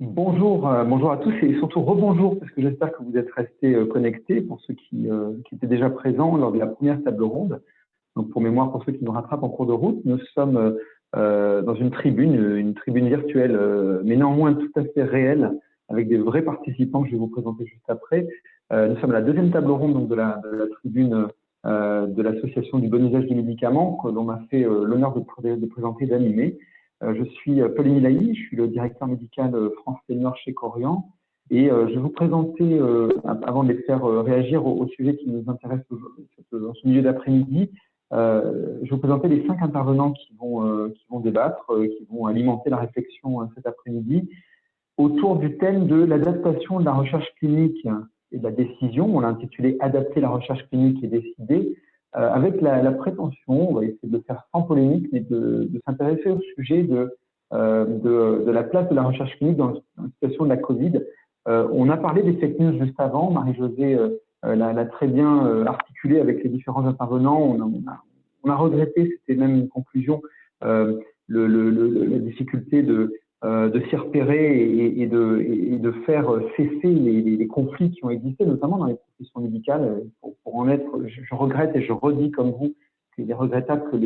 Bonjour à tous et surtout rebonjour parce que j'espère que vous êtes restés connectés pour ceux qui étaient déjà présents lors de la première table ronde. Donc pour mémoire, pour ceux qui nous rattrapent en cours de route, nous sommes dans une tribune virtuelle, mais néanmoins tout à fait réelle, avec des vrais participants que je vais vous présenter juste après. Nous sommes à la deuxième table ronde donc, de la tribune de l'association du bon usage du médicament, que l'on m'a fait l'honneur de présenter et d'animer. Je suis Paul Emilaï, je suis le directeur médical France Senior chez Corian et je vais vous présenter, avant de les faire réagir au sujet qui nous intéresse dans ce milieu d'après-midi, je vais vous présenter les 5 intervenants qui vont débattre, qui vont alimenter la réflexion cet après-midi autour du thème de l'adaptation de la recherche clinique et de la décision. On l'a intitulé « Adapter la recherche clinique et décider ». Avec la prétention, on va essayer de le faire sans polémique, mais de s'intéresser au sujet de la place de la recherche clinique dans la situation de la Covid. On a parlé des fake news juste avant, Marie-Josée l'a très bien articulé avec les différents intervenants. On a regretté, c'était même une conclusion, la difficulté de s'y repérer et de faire cesser les conflits qui ont existé, notamment dans les professions médicales. Pour en être, je regrette et je redis comme vous qu'il est regrettable que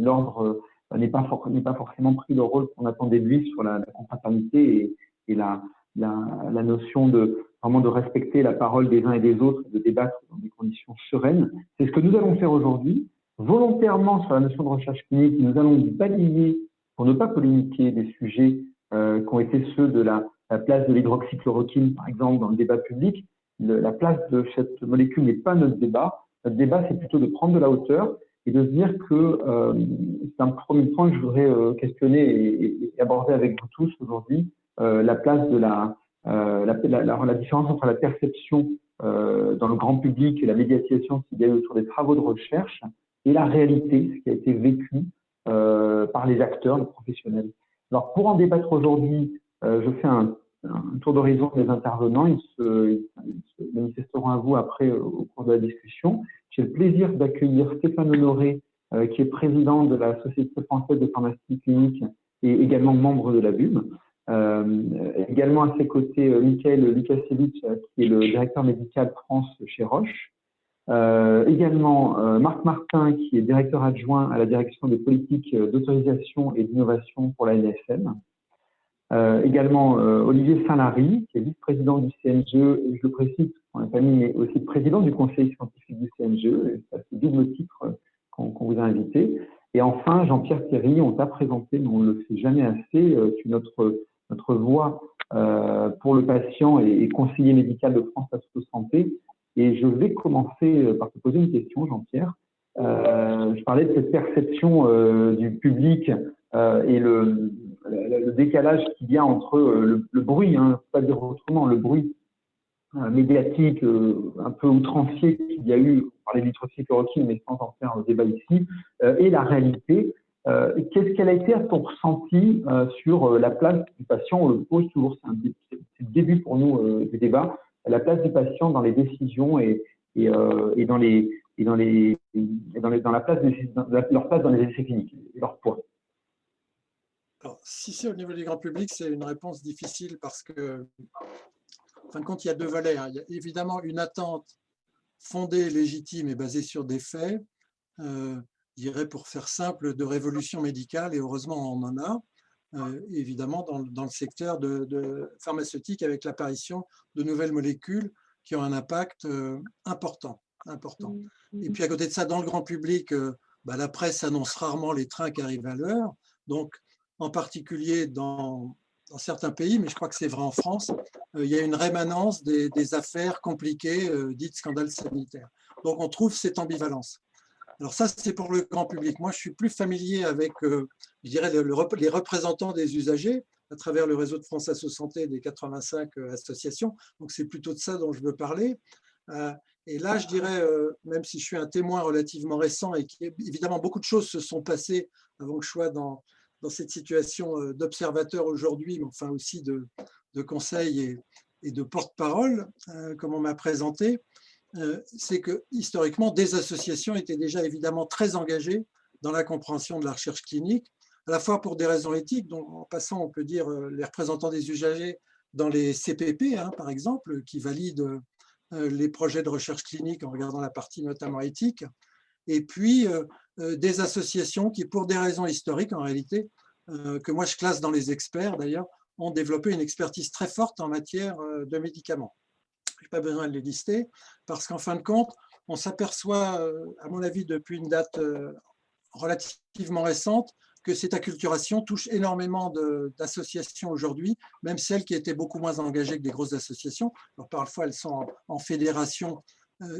l'ordre n'ait pas forcément pris le rôle qu'on attendait de lui sur la confraternité et la notion vraiment de respecter la parole des uns et des autres, de débattre dans des conditions sereines. C'est ce que nous allons faire aujourd'hui. Volontairement, sur la notion de recherche clinique, nous allons balayer, pour ne pas polémiquer, des sujets qui ont été ceux de la place de l'hydroxychloroquine, par exemple, dans le débat public. La place de cette molécule n'est pas notre débat. Notre débat, c'est plutôt de prendre de la hauteur et de se dire que c'est un premier point que je voudrais questionner et aborder avec vous tous aujourd'hui, la place de la différence entre la perception dans le grand public et la médiatisation qu'il y a eu autour des travaux de recherche et la réalité, ce qui a été vécu par les acteurs, les professionnels. Alors, pour en débattre aujourd'hui, je fais un tour d'horizon des intervenants. Ils se manifesteront à vous après au cours de la discussion. J'ai le plaisir d'accueillir Stéphane Honoré, qui est président de la Société française de pharmacie clinique et également membre de la BUM. Également à ses côtés, Michael Lukasiewicz, qui est le directeur médical France chez Roche. Également Marc Martin, qui est directeur adjoint à la direction des politiques d'autorisation et d'innovation pour la NSM. Également Olivier Saint-Lary, qui est vice-président du CNGE, et je le précise pour la famille, mais aussi président du conseil scientifique du CNGE, c'est double titre qu'on vous a invité. Et enfin, Jean-Pierre Thierry, on t'a présenté, mais on ne le fait jamais assez, tu es notre voix pour le patient et conseiller médical de France Asso Santé. Et je vais commencer par te poser une question, Jean-Pierre. Je parlais de cette perception du public et le décalage qu'il y a entre le bruit, hein, pas dire autrement, le bruit médiatique un peu outrancier qu'il y a eu, on parlait d'hydroxychloroquine, mais sans en faire un débat ici, et la réalité. Qu'est-ce qu'elle a été à ton ressenti sur la place du patient? On le pose toujours, c'est le début pour nous du débat, la place du patient dans les décisions et dans leur place dans les essais cliniques, leur poids. Alors, si c'est au niveau du grand public, c'est une réponse difficile parce que, en fin de compte, il y a deux volets. Il y a évidemment une attente fondée, légitime et basée sur des faits, je dirais pour faire simple, de révolution médicale, et heureusement on en a, évidemment dans le secteur pharmaceutique avec l'apparition de nouvelles molécules qui ont un impact important. Et puis à côté de ça, dans le grand public, la presse annonce rarement les trains qui arrivent à l'heure, donc en particulier dans certains pays, mais je crois que c'est vrai en France, il y a une rémanence des affaires compliquées, dites scandales sanitaires. Donc on trouve cette ambivalence. Alors ça, c'est pour le grand public. Moi, je suis plus familier avec, je dirais, les représentants des usagers à travers le réseau de France Asso Santé des 85 associations. Donc c'est plutôt de ça dont je veux parler. Et là, je dirais, même si je suis un témoin relativement récent et évidemment beaucoup de choses se sont passées avant que je sois dans cette situation d'observateur aujourd'hui, mais enfin aussi de conseil et de porte-parole, comme on m'a présenté, c'est que historiquement, des associations étaient déjà évidemment très engagées dans la compréhension de la recherche clinique, à la fois pour des raisons éthiques, donc en passant, on peut dire les représentants des usagers dans les CPP, par exemple, qui valident les projets de recherche clinique en regardant la partie notamment éthique, et puis des associations qui, pour des raisons historiques en réalité, que moi je classe dans les experts d'ailleurs, ont développé une expertise très forte en matière de médicaments. Je n'ai pas besoin de les lister, parce qu'en fin de compte, on s'aperçoit, à mon avis, depuis une date relativement récente, que cette acculturation touche énormément d'associations aujourd'hui, même celles qui étaient beaucoup moins engagées que des grosses associations. Alors, parfois, elles sont en fédération,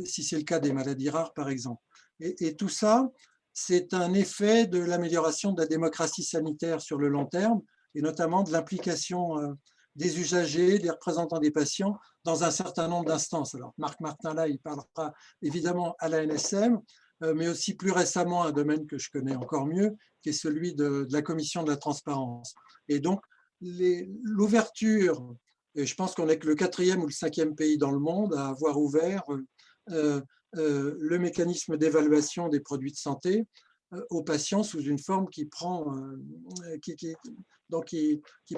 si c'est le cas des maladies rares, par exemple. Et tout ça, c'est un effet de l'amélioration de la démocratie sanitaire sur le long terme, et notamment de l'implication des usagers, des représentants des patients dans un certain nombre d'instances. Alors, Marc Martin, là, il parlera évidemment à la NSM, mais aussi plus récemment un domaine que je connais encore mieux, qui est celui de la commission de la transparence. Et donc, l'ouverture, et je pense qu'on est que le 4e ou le 5e pays dans le monde à avoir ouvert le mécanisme d'évaluation des produits de santé aux patients sous une forme qui prend, qui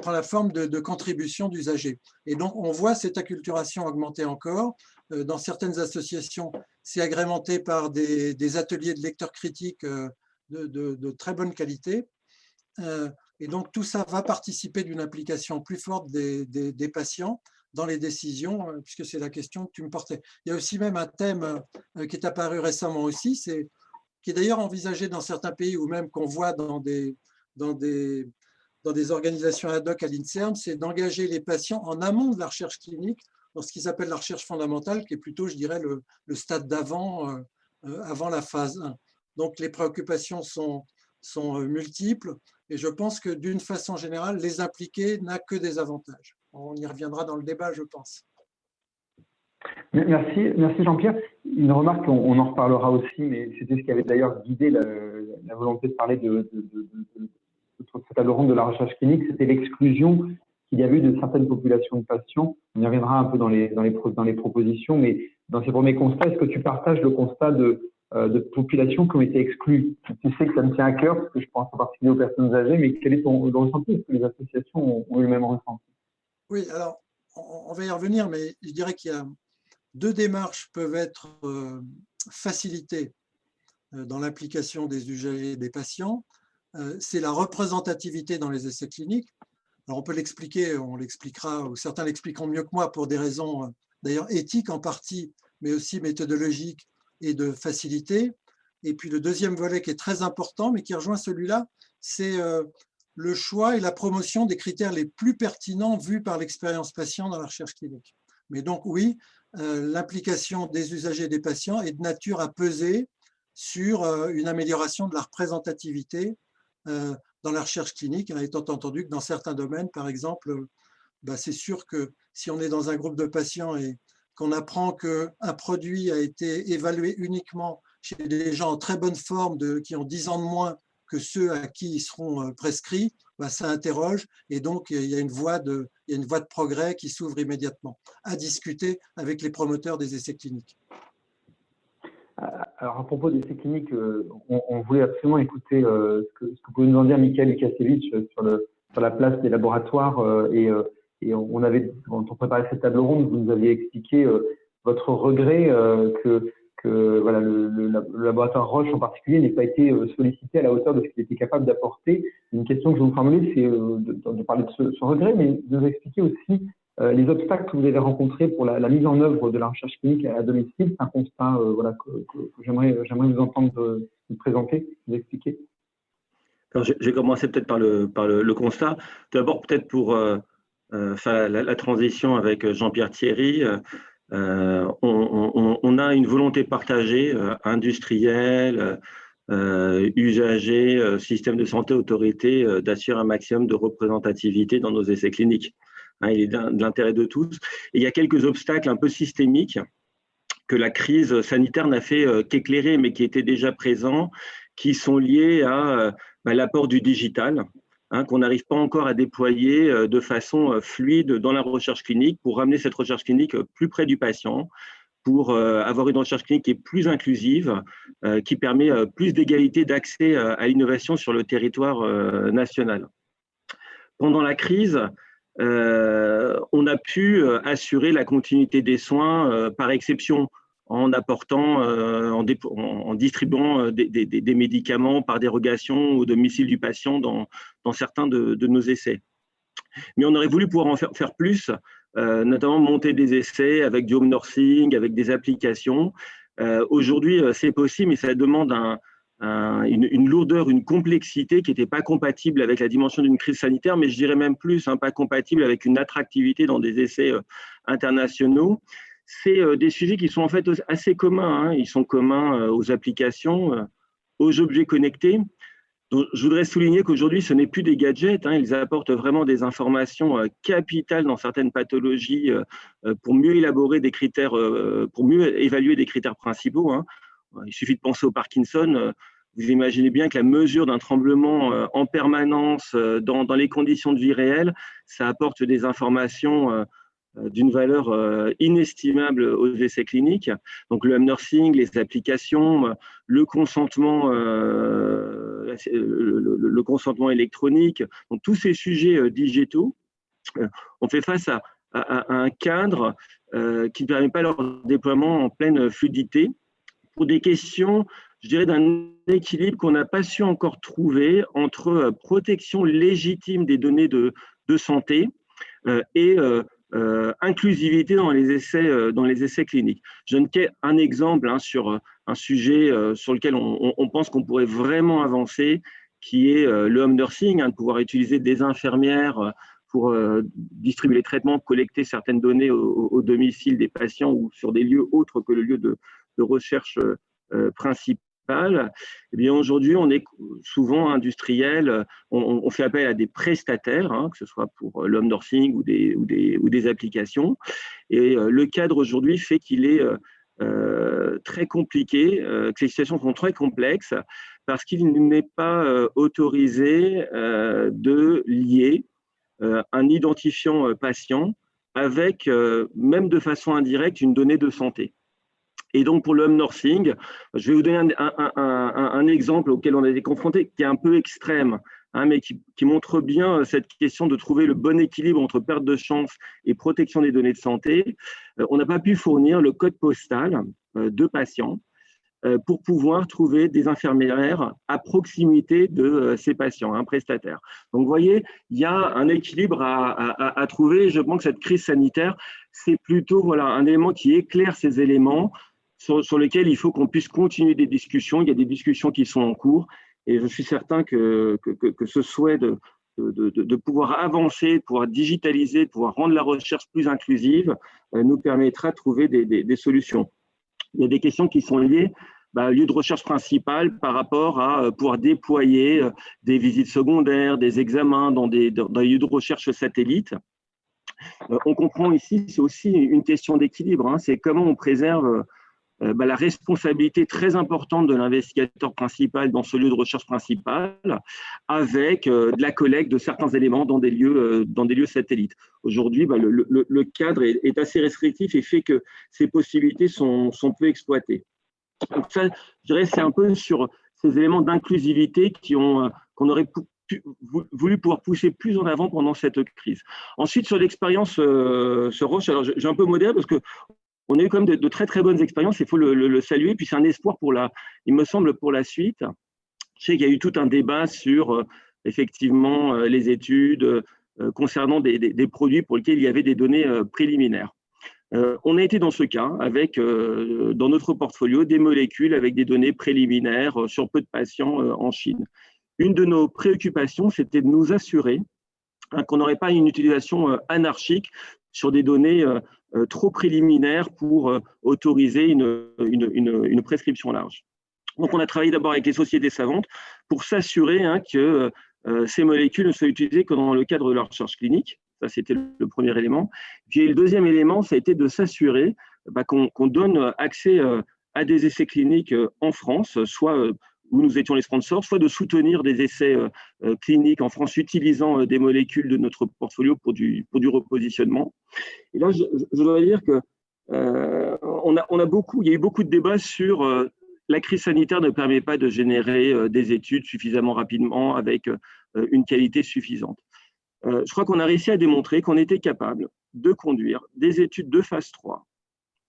prend la forme de contribution d'usagers. Et donc, on voit cette acculturation augmenter encore. Dans certaines associations, c'est agrémenté par des ateliers de lecteurs critiques de très bonne qualité. Et donc, tout ça va participer d'une implication plus forte des patients dans les décisions, puisque c'est la question que tu me portais. Il y a aussi même un thème qui est apparu récemment aussi, qui est d'ailleurs envisagé dans certains pays ou même qu'on voit dans des organisations ad hoc à l'INSERM, c'est d'engager les patients en amont de la recherche clinique dans ce qu'ils appellent la recherche fondamentale, qui est plutôt, je dirais, le stade d'avant, avant la phase 1. Donc, les préoccupations sont multiples et je pense que d'une façon générale, les impliquer n'a que des avantages. On y reviendra dans le débat, je pense. Merci Jean-Pierre. Une remarque, on en reparlera aussi, mais c'était ce qui avait d'ailleurs guidé la volonté de parler de cette table ronde de la recherche clinique, c'était l'exclusion qu'il y avait eu de certaines populations de patients. On y reviendra un peu dans les propositions, mais dans ces premiers constats, est-ce que tu partages le constat de populations qui ont été exclues? Tu sais que ça me tient à cœur, parce que je pense en particulier aux personnes âgées, mais quel est ton ressenti? Est-ce que les associations ont eu le même ressenti? Oui, alors, on va y revenir, mais je dirais qu'il y a deux démarches peuvent être facilitées dans l'implication des usagers et des patients. C'est la représentativité dans les essais cliniques. Alors on peut l'expliquer, on l'expliquera, ou certains l'expliqueront mieux que moi pour des raisons d'ailleurs éthiques en partie, mais aussi méthodologiques et de facilité. Et puis le deuxième volet qui est très important, mais qui rejoint celui-là, c'est le choix et la promotion des critères les plus pertinents vus par l'expérience patient dans la recherche clinique. Mais donc oui, l'implication des usagers et des patients est de nature à peser sur une amélioration de la représentativité dans la recherche clinique, étant entendu que dans certains domaines, par exemple, c'est sûr que si on est dans un groupe de patients et qu'on apprend qu'un produit a été évalué uniquement chez des gens en très bonne forme qui ont 10 ans de moins que ceux à qui ils seront prescrits, ça interroge et donc il y a une voie de progrès qui s'ouvre immédiatement à discuter avec les promoteurs des essais cliniques. Alors, à propos des essais cliniques, on voulait absolument écouter ce que pouvait nous en dire Michael Lukasiewicz sur la place des laboratoires. Quand on préparait cette table ronde, vous nous aviez expliqué votre regret que voilà, le laboratoire Roche en particulier n'ait pas été sollicité à la hauteur de ce qu'il était capable d'apporter. Une question que je vais vous formuler, c'est de parler de ce regret, mais de vous expliquer aussi les obstacles que vous avez rencontrés pour la mise en œuvre de la recherche clinique à domicile. C'est un constat que j'aimerais vous entendre vous présenter, vous expliquer. Alors, je vais commencer peut-être par le constat. D'abord, peut-être pour faire la transition avec Jean-Pierre Thierry, on a une volonté partagée, industrielle, usagers, système de santé, autorité, d'assurer un maximum de représentativité dans nos essais cliniques. Il est de l'intérêt de tous. Et il y a quelques obstacles un peu systémiques que la crise sanitaire n'a fait qu'éclairer, mais qui étaient déjà présents, qui sont liés à l'apport du digital, qu'on n'arrive pas encore à déployer de façon fluide dans la recherche clinique pour ramener cette recherche clinique plus près du patient, pour avoir une recherche clinique qui est plus inclusive, qui permet plus d'égalité d'accès à l'innovation sur le territoire national. Pendant la crise, on a pu assurer la continuité des soins par exception, en apportant, en distribuant des médicaments par dérogation au domicile du patient dans certains de nos essais. Mais on aurait voulu pouvoir en faire plus, notamment monter des essais avec du home nursing, avec des applications. Aujourd'hui, c'est possible, mais ça demande une lourdeur, une complexité qui n'était pas compatible avec la dimension d'une crise sanitaire, mais je dirais même plus, pas compatible avec une attractivité dans des essais internationaux. C'est des sujets qui sont en fait assez communs. Ils sont communs aux applications, aux objets connectés. Donc, je voudrais souligner qu'aujourd'hui, ce n'est plus des gadgets. Ils apportent vraiment des informations capitales dans certaines pathologies pour mieux élaborer des critères, pour mieux évaluer des critères principaux. Il suffit de penser au Parkinson. Vous imaginez bien que la mesure d'un tremblement en permanence dans les conditions de vie réelles, ça apporte des informations d'une valeur inestimable aux essais cliniques. Donc le home nursing, les applications, le consentement électronique, donc tous ces sujets digitaux, on fait face à un cadre qui ne permet pas leur déploiement en pleine fluidité pour des questions, je dirais, d'un équilibre qu'on n'a pas su encore trouver entre protection légitime des données de santé et inclusivité dans les essais cliniques. Je donne un exemple sur un sujet sur lequel on pense qu'on pourrait vraiment avancer, qui est le home nursing, de pouvoir utiliser des infirmières pour distribuer les traitements, collecter certaines données au domicile des patients ou sur des lieux autres que le lieu de recherche principal. Eh bien, aujourd'hui, on est souvent industriel, on fait appel à des prestataires, que ce soit pour l'home nursing ou des applications. Et le cadre aujourd'hui fait qu'il est très compliqué, que les situations sont très complexes, parce qu'il n'est pas autorisé de lier un identifiant patient avec, même de façon indirecte, une donnée de santé. Et donc, pour le home nursing, je vais vous donner un exemple auquel on a été confronté, qui est un peu extrême, mais qui montre bien cette question de trouver le bon équilibre entre perte de chance et protection des données de santé. On n'a pas pu fournir le code postal de patients pour pouvoir trouver des infirmières à proximité de ces patients, un prestataire. Donc, vous voyez, il y a un équilibre à trouver. Je pense que cette crise sanitaire, c'est plutôt un élément qui éclaire ces éléments sur lesquels il faut qu'on puisse continuer des discussions. Il y a des discussions qui sont en cours et je suis certain que ce souhait de pouvoir avancer, de pouvoir digitaliser, de pouvoir rendre la recherche plus inclusive nous permettra de trouver des solutions. Il y a des questions qui sont liées lieu de recherche principal par rapport à pouvoir déployer des visites secondaires, des examens dans des lieux de recherche satellites. On comprend ici, c'est aussi une question d'équilibre. C'est comment on préserve la responsabilité très importante de l'investigateur principal dans ce lieu de recherche principal avec de la collecte de certains éléments dans des lieux satellites. Aujourd'hui, le cadre est assez restrictif et fait que ces possibilités sont peu exploitées. Donc ça, je dirais, c'est un peu sur ces éléments d'inclusivité qu'on aurait voulu pouvoir pousser plus en avant pendant cette crise. Ensuite, sur l'expérience Roche, alors j'ai un peu modéré parce que on a eu quand même de très très bonnes expériences, il faut le saluer, puis c'est un espoir il me semble, pour la suite. Je sais qu'il y a eu tout un débat sur effectivement les études concernant des produits pour lesquels il y avait des données préliminaires. On a été dans ce cas avec, dans notre portfolio, des molécules avec des données préliminaires sur peu de patients en Chine. Une de nos préoccupations, c'était de nous assurer qu'on n'aurait pas une utilisation anarchique sur des données trop préliminaires pour autoriser une prescription large. Donc, on a travaillé d'abord avec les sociétés savantes pour s'assurer que ces molécules ne soient utilisées que dans le cadre de la recherche clinique. Ça, c'était le premier élément. Puis le deuxième élément, ça a été de s'assurer qu'on donne accès à des essais cliniques en France, soit où nous étions les sponsors, soit de soutenir des essais cliniques en France utilisant des molécules de notre portfolio pour du repositionnement. Et là, je dois dire que il y a eu beaucoup de débats sur la crise sanitaire ne permet pas de générer des études suffisamment rapidement avec une qualité suffisante. Je crois qu'on a réussi à démontrer qu'on était capable de conduire des études de phase 3,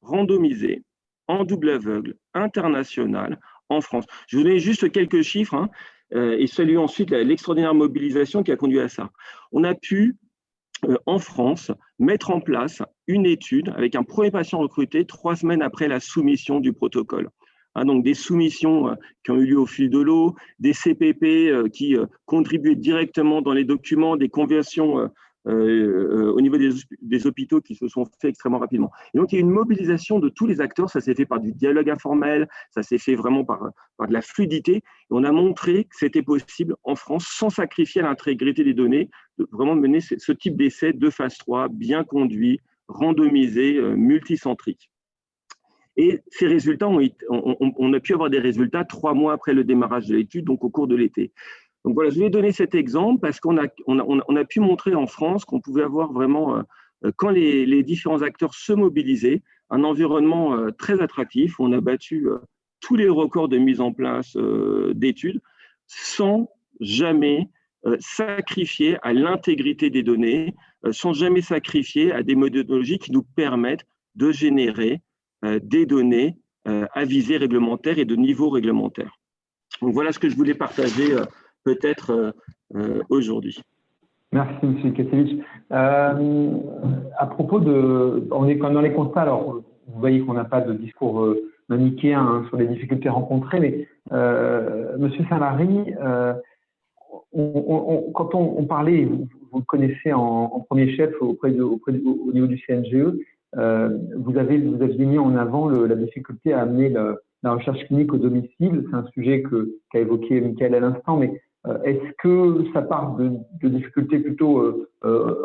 randomisées, en double aveugle, internationales, en France. Je vous donne juste quelques chiffres hein, et salue ensuite l'extraordinaire mobilisation qui a conduit à ça. On a pu, en France, mettre en place une étude avec un premier patient recruté 3 semaines après la soumission du protocole. Hein, donc des soumissions qui ont eu lieu au fil de l'eau, des CPP qui contribuaient directement dans les documents, des conversions au niveau des hôpitaux qui se sont faits extrêmement rapidement. Et donc, il y a une mobilisation de tous les acteurs. Ça s'est fait par du dialogue informel, ça s'est fait vraiment par de la fluidité. Et on a montré que c'était possible en France, sans sacrifier l'intégrité des données, de vraiment mener ce type d'essai de phase 3, bien conduit, randomisé, multicentrique. Et ces résultats, on a pu avoir des résultats 3 mois après le démarrage de l'étude, donc au cours de l'été. Donc voilà, je vais donner cet exemple parce qu'on a pu montrer en France qu'on pouvait avoir vraiment, quand les différents acteurs se mobilisaient, un environnement très attractif. On a battu tous les records de mise en place d'études sans jamais sacrifier à l'intégrité des données, sans jamais sacrifier à des méthodologies qui nous permettent de générer des données à visée réglementaire et de niveau réglementaire. Donc voilà ce que je voulais partager peut-être aujourd'hui. Merci, M. Kassevitch. À propos on est comme dans les constats, alors vous voyez qu'on n'a pas de discours manichéen hein, sur les difficultés rencontrées, mais M. Saint-Lary, quand on parlait, vous le connaissez en premier chef au niveau du CNGE, vous aviez mis en avant la difficulté à amener la recherche clinique au domicile. C'est un sujet qu'a évoqué Michael à l'instant, mais est-ce que ça part de difficultés plutôt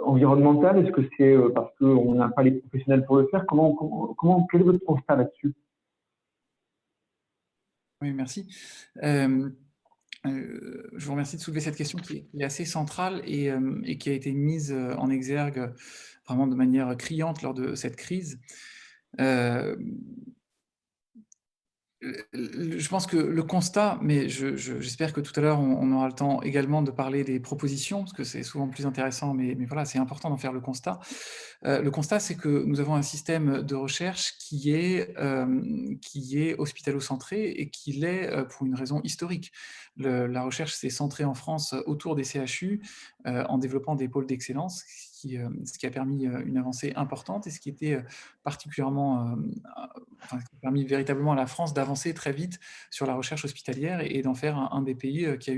environnementales? Est-ce que c'est parce qu'on n'a pas les professionnels pour le faire? Quel est votre constat là-dessus? Oui, merci. Je vous remercie de soulever cette question qui est assez centrale et qui a été mise en exergue vraiment de manière criante lors de cette crise. Je pense que le constat, mais j'espère que tout à l'heure on aura le temps également de parler des propositions, parce que c'est souvent plus intéressant, mais voilà, c'est important d'en faire le constat. Le constat, c'est que nous avons un système de recherche qui est hospitalo-centré et qui l'est pour une raison historique. La recherche s'est centrée en France autour des CHU en développant des pôles d'excellence, ce qui a permis une avancée importante et ce qui était particulièrement, qui a permis véritablement à la France d'avancer très vite sur la recherche hospitalière et d'en faire un des pays qui a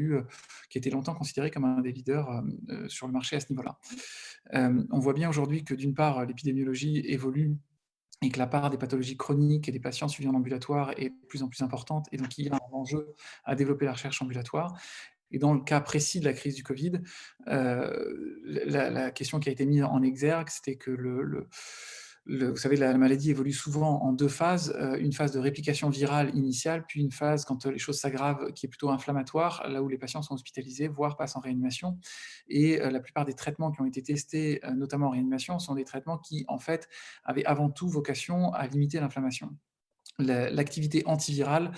été longtemps considéré comme un des leaders sur le marché à ce niveau-là. On voit bien aujourd'hui que d'une part, l'épidémiologie évolue et que la part des pathologies chroniques et des patients suivis en ambulatoire est de plus en plus importante, et donc il y a un enjeu à développer la recherche ambulatoire. Et dans le cas précis de la crise du Covid, la question qui a été mise en exergue, c'était que vous savez, la maladie évolue souvent en 2 phases, une phase de réplication virale initiale, puis une phase, quand les choses s'aggravent, qui est plutôt inflammatoire, là où les patients sont hospitalisés, voire passent en réanimation. Et la plupart des traitements qui ont été testés, notamment en réanimation, sont des traitements qui, en fait, avaient avant tout vocation à limiter l'inflammation. L'activité antivirale,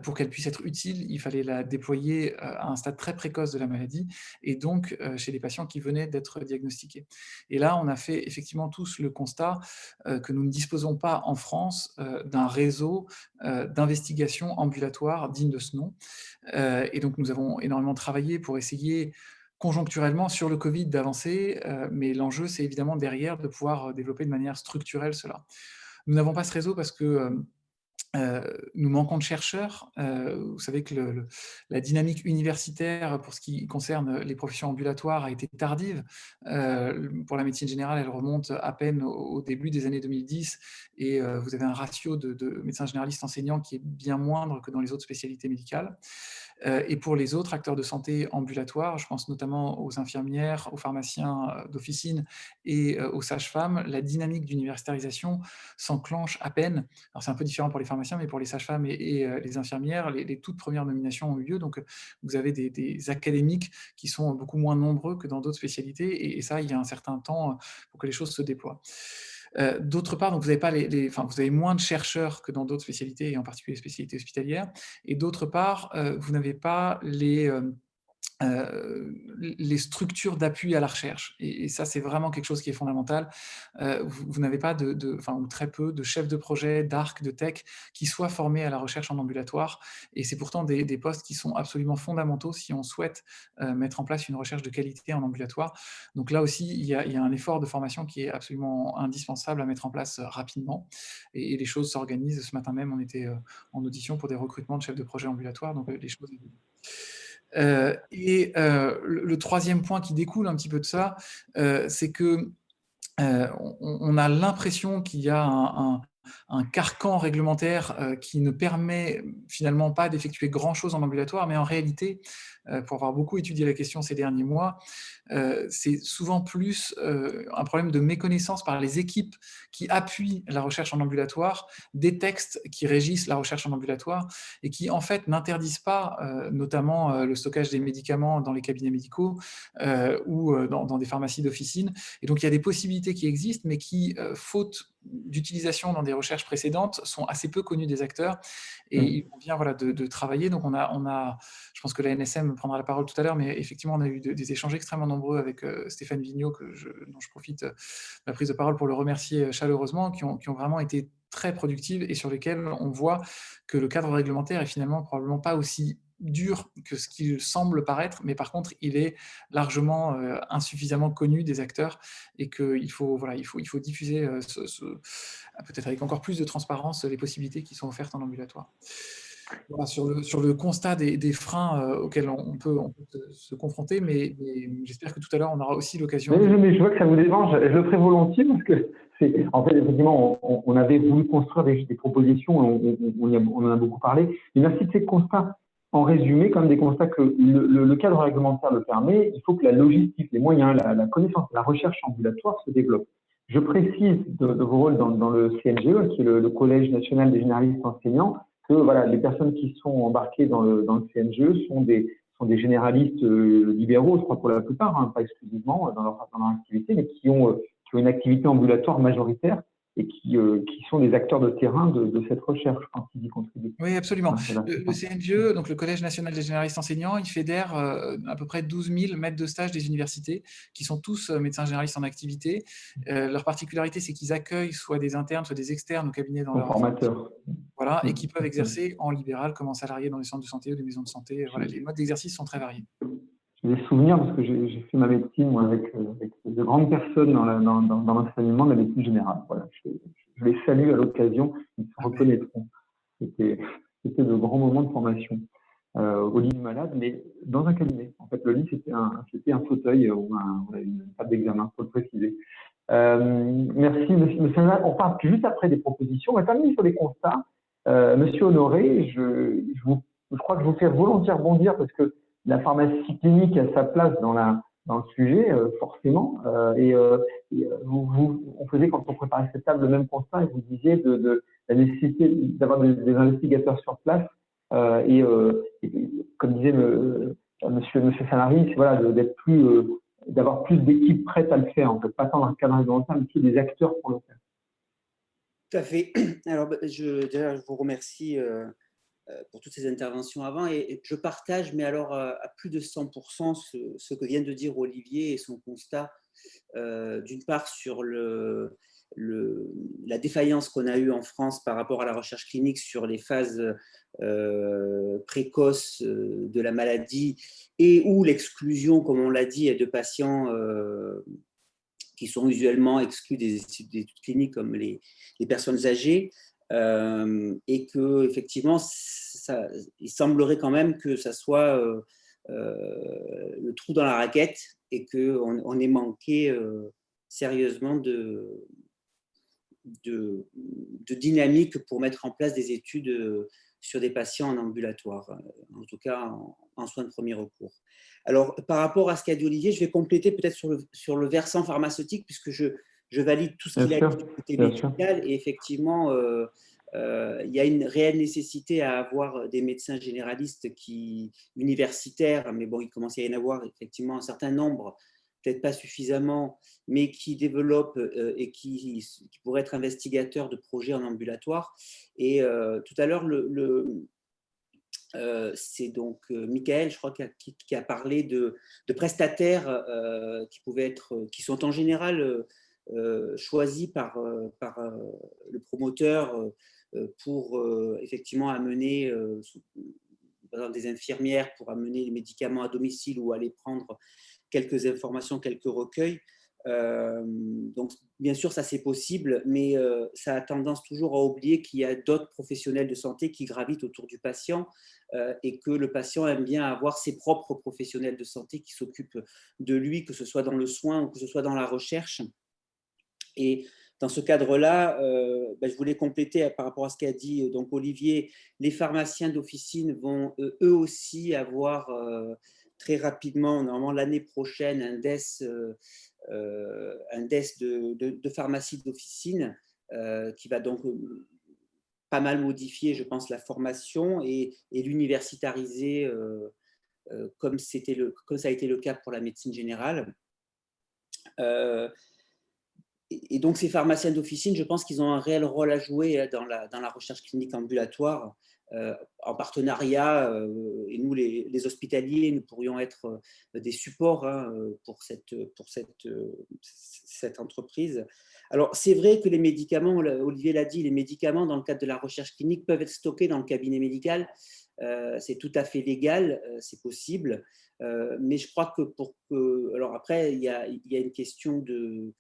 pour qu'elle puisse être utile, il fallait la déployer à un stade très précoce de la maladie et donc chez les patients qui venaient d'être diagnostiqués. Et là, on a fait effectivement tous le constat que nous ne disposons pas en France d'un réseau d'investigation ambulatoire digne de ce nom. Et donc, nous avons énormément travaillé pour essayer conjoncturellement sur le Covid d'avancer, mais l'enjeu, c'est évidemment derrière de pouvoir développer de manière structurelle cela. Nous n'avons pas ce réseau parce que nous manquons de chercheurs. Vous savez que la dynamique universitaire pour ce qui concerne les professions ambulatoires a été tardive. Pour la médecine générale, elle remonte à peine au début des années 2010 et vous avez un ratio de médecins généralistes enseignants qui est bien moindre que dans les autres spécialités médicales. Et pour les autres acteurs de santé ambulatoires, je pense notamment aux infirmières, aux pharmaciens d'officine et aux sages-femmes, la dynamique d'universitarisation s'enclenche à peine. Alors c'est un peu différent pour les pharmaciens, mais pour les sages-femmes et les infirmières, les toutes premières nominations ont eu lieu. Donc vous avez des académiques qui sont beaucoup moins nombreux que dans d'autres spécialités, et ça, il y a un certain temps pour que les choses se déploient. D'autre part, donc vous avez moins de chercheurs que dans d'autres spécialités, et en particulier les spécialités hospitalières. Et d'autre part, vous n'avez pas les structures d'appui à la recherche. Et ça, c'est vraiment quelque chose qui est fondamental. Vous n'avez pas ou très peu de chefs de projet, d'ARC, de tech qui soient formés à la recherche en ambulatoire. Et c'est pourtant des postes qui sont absolument fondamentaux si on souhaite mettre en place une recherche de qualité en ambulatoire. Donc là aussi, il y a un effort de formation qui est absolument indispensable à mettre en place rapidement. Et les choses s'organisent. Ce matin même, on était en audition pour des recrutements de chefs de projet ambulatoires. Donc les choses évoluent. Le troisième point qui découle un petit peu de ça, c'est que on a l'impression qu'il y a un carcan réglementaire qui ne permet finalement pas d'effectuer grand-chose en ambulatoire, mais en réalité, pour avoir beaucoup étudié la question ces derniers mois, c'est souvent plus un problème de méconnaissance par les équipes qui appuient la recherche en ambulatoire des textes qui régissent la recherche en ambulatoire et qui en fait n'interdisent pas notamment le stockage des médicaments dans les cabinets médicaux ou dans des pharmacies d'officine. Et donc il y a des possibilités qui existent, mais qui, faute d'utilisation dans des recherches précédentes, sont assez peu connues des acteurs. Et il convient de travailler. Donc on a, je pense que la NSM prendra la parole tout à l'heure, mais effectivement, on a eu des échanges extrêmement nombreux avec Stéphane Vigneault, dont je profite de la prise de parole pour le remercier chaleureusement, qui ont vraiment été très productives et sur lesquelles on voit que le cadre réglementaire est finalement probablement pas aussi dur que ce qu'il semble paraître, mais par contre, il est largement insuffisamment connu des acteurs et qu'il faut diffuser peut-être avec encore plus de transparence les possibilités qui sont offertes en ambulatoire. Voilà, sur le constat des freins auxquels on peut se confronter, mais j'espère que tout à l'heure, on aura aussi l'occasion... Mais je vois que ça vous dérange, je le ferai volontiers parce que, en fait, effectivement, on avait voulu construire des propositions, on en a beaucoup parlé, mais merci de ces constats. En résumé, comme des constats que le cadre réglementaire le permet, il faut que la logistique, les moyens, la connaissance, la recherche ambulatoire se développe. Je précise de vos rôles dans le CNGE, qui est le Collège national des généralistes enseignants, que voilà, les personnes qui sont embarquées dans le CNGE sont des généralistes libéraux, je crois pour la plupart, hein, pas exclusivement dans leur activité, mais qui ont une activité ambulatoire majoritaire et qui sont des acteurs de terrain de cette recherche quand ils y contribuent. Oui, absolument. Le CNGE, donc le Collège national des généralistes enseignants, il fédère à peu près 12 000 maîtres de stage des universités qui sont tous médecins généralistes en activité. Leur particularité, c'est qu'ils accueillent soit des internes, soit des externes au cabinet dans leur formateurs. Voilà, et qui peuvent exercer en libéral comme en salarié dans des centres de santé ou des maisons de santé. Voilà, les modes d'exercice sont très variés. J'ai des souvenirs parce que j'ai fait ma médecine moi, avec de grandes personnes dans l'enseignement de la médecine générale. Voilà, je les salue à l'occasion, ils se reconnaîtront. C'était de grands moments de formation au lit du malade, mais dans un cabinet. En fait, le lit, c'était un fauteuil ou une table d'examen, il faut le préciser. Merci, monsieur. On parle juste après des propositions. On va terminer sur des constats. Monsieur Honoré, je crois que je vous fais volontiers rebondir parce que la pharmacie clinique a sa place dans le sujet, forcément. On faisait, quand on préparait cette table, le même constat et vous disiez de la nécessité d'avoir des investigateurs sur place. Et comme disait monsieur Sanary, voilà, d'avoir plus d'équipes prêtes à le faire, en fait, pas tant dans le cadre réglementaire, mais plus des acteurs pour le faire. Tout à fait. Alors, déjà, je vous remercie pour toutes ces interventions avant et je partage, mais alors à plus de 100% ce que vient de dire Olivier et son constat, d'une part sur la défaillance qu'on a eue en France par rapport à la recherche clinique sur les phases précoces de la maladie et où l'exclusion, comme on l'a dit, de patients qui sont usuellement exclus des études cliniques comme les personnes âgées. Et que effectivement, il semblerait quand même que ça soit le trou dans la raquette et qu'on ait manqué sérieusement de dynamique pour mettre en place des études sur des patients en ambulatoire, en tout cas en soins de premier recours. Alors, par rapport à ce qu'a dit Olivier, je vais compléter peut-être sur le versant pharmaceutique, puisque je valide tout ce qu'il a dit du côté médical. Et effectivement, il y a une réelle nécessité à avoir des médecins généralistes universitaires, mais bon, il commence à y en avoir effectivement un certain nombre, peut-être pas suffisamment, mais qui développent et qui pourraient être investigateurs de projets en ambulatoire. Et tout à l'heure, c'est donc Michael, je crois, qui a parlé de prestataires qui sont en général choisis par le promoteur pour effectivement amener par exemple, des infirmières pour amener les médicaments à domicile ou aller prendre quelques informations, quelques recueils. Donc, bien sûr, ça c'est possible, mais ça a tendance toujours à oublier qu'il y a d'autres professionnels de santé qui gravitent autour du patient et que le patient aime bien avoir ses propres professionnels de santé qui s'occupent de lui, que ce soit dans le soin ou que ce soit dans la recherche. Et dans ce cadre-là, je voulais compléter par rapport à ce qu'a dit donc Olivier. Les pharmaciens d'officine vont eux aussi avoir très rapidement, normalement l'année prochaine, un DES de pharmacie d'officine qui va donc pas mal modifier, je pense, la formation et l'universitariser comme ça a été le cas pour la médecine générale. Et donc, ces pharmaciens d'officine, je pense qu'ils ont un réel rôle à jouer dans la recherche clinique ambulatoire, en partenariat. Et nous, les hospitaliers, nous pourrions être des supports pour cette entreprise. Alors, c'est vrai que les médicaments, Olivier l'a dit, les médicaments dans le cadre de la recherche clinique peuvent être stockés dans le cabinet médical. C'est tout à fait légal, c'est possible. Mais je crois que alors après, il y a une question de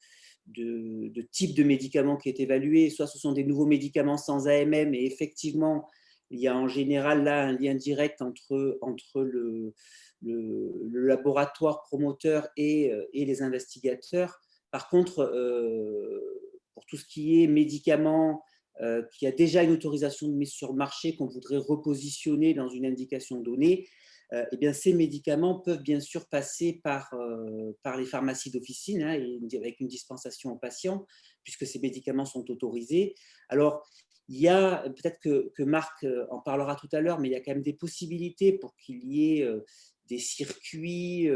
type de médicaments qui est évalué. Soit ce sont des nouveaux médicaments sans AMM, et effectivement, il y a en général là un lien direct entre le laboratoire promoteur et les investigateurs. Par contre, pour tout ce qui est médicaments qui a déjà une autorisation de mise sur le marché qu'on voudrait repositionner dans une indication donnée, eh bien, ces médicaments peuvent bien sûr passer par les pharmacies d'officine avec une dispensation aux patients, puisque ces médicaments sont autorisés. Alors, il y a, peut-être que Marc en parlera tout à l'heure, mais il y a quand même des possibilités pour qu'il y ait des circuits